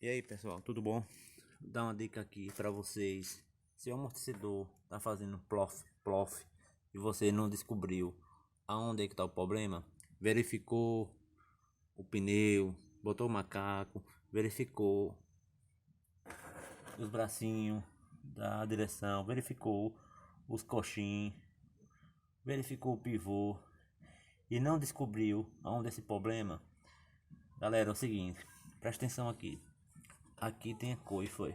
E aí pessoal, tudo bom? Vou dar uma dica aqui para vocês. Se o amortecedor tá fazendo plof, plof e você não descobriu aonde é que tá o problema, verificou o pneu, botou o macaco, verificou os bracinhos da direção, verificou os coxins, verificou o pivô e não descobriu aonde é esse problema, galera, é o seguinte, presta atenção aqui. Aqui tem a coifa.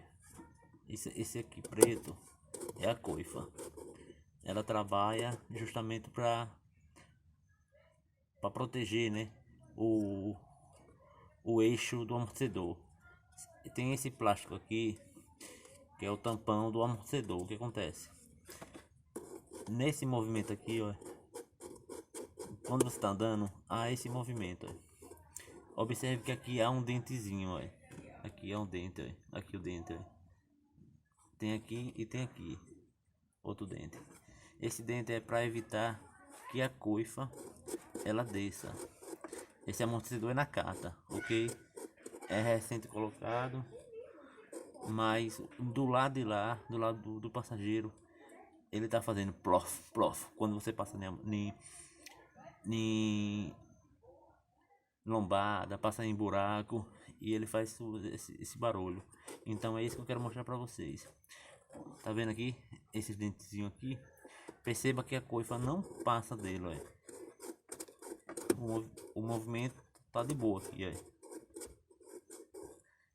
Esse aqui preto é a coifa. Ela trabalha justamente para proteger, né, o, o eixo do amortecedor. E tem esse plástico aqui que é o tampão do amortecedor. O que acontece? Nesse movimento aqui, ó, quando você está andando, há esse movimento. Ó. Observe que aqui há um dentezinho, ó. Aqui é um dente, ó. Aqui o dente, ó. Tem aqui e tem aqui outro dente. Esse dente é para evitar que a coifa ela desça. Esse amortecedor é na cata, ok? É recente colocado, mas do lado de lá, do lado do passageiro, ele tá fazendo plof, plof. Quando você passa em lombada, passa em buraco e ele faz esse barulho. Então é isso que eu quero mostrar para vocês. Tá vendo aqui? Esses dentezinhos aqui. Perceba que a coifa não passa dele, ó. O movimento tá de boa aqui, ó.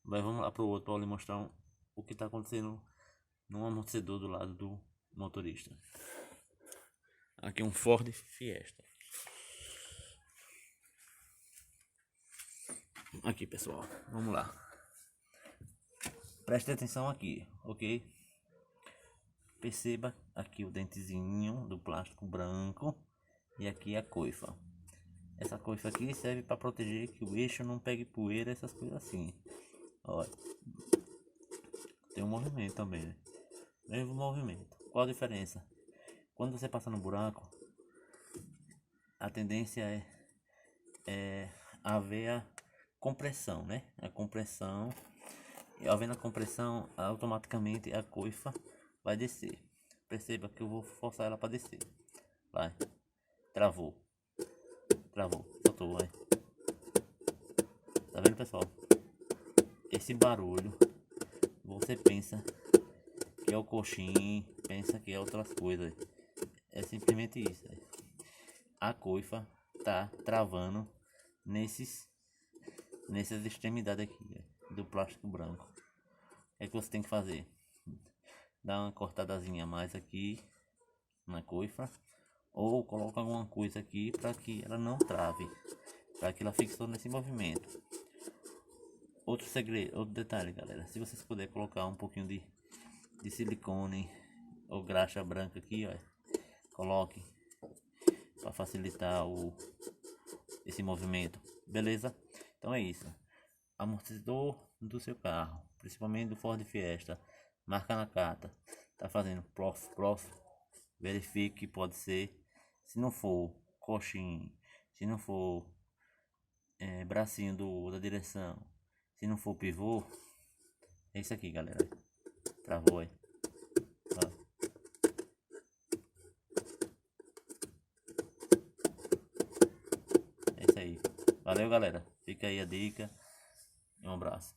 Mas vamos lá pro outro para lhe mostrar o que tá acontecendo no amortecedor do lado do motorista. Aqui um Ford Fiesta. Aqui pessoal, vamos lá. Preste atenção aqui, ok? Perceba aqui o dentezinho do plástico branco e aqui a coifa. Essa coifa aqui serve para proteger que o eixo não pegue poeira, essas coisas assim. Olha, tem um movimento também, né? Mesmo movimento. Qual a diferença? Quando você passa no buraco, a tendência é haver a compressão, né? A compressão, e havendo a compressão, automaticamente a coifa vai descer. Perceba que eu vou forçar ela para descer. Vai. Travou. Travou. Soltou, vai. Tá vendo, pessoal? Esse barulho, você pensa que é o coxim, pensa que é outras coisas. É simplesmente isso. A coifa tá travando nessas extremidades aqui, do plástico branco. O que é que você tem que fazer? Dá uma cortadazinha a mais aqui na coifa, ou coloca alguma coisa aqui para que ela não trave, para que ela fique só nesse movimento. Outro segredo, outro detalhe, galera, se vocês puderem colocar um pouquinho de silicone ou graxa branca aqui, ó, coloque para facilitar esse movimento, beleza? Então é isso. Amortecedor do seu carro, principalmente do Ford Fiesta, marca na carta, tá fazendo plof, plof, verifique que pode ser. Se não for coxinha, se não for bracinho da direção, se não for pivô, é isso aqui, galera. Travou aí. É isso aí. Valeu, galera. Fica aí a dica. E um abraço.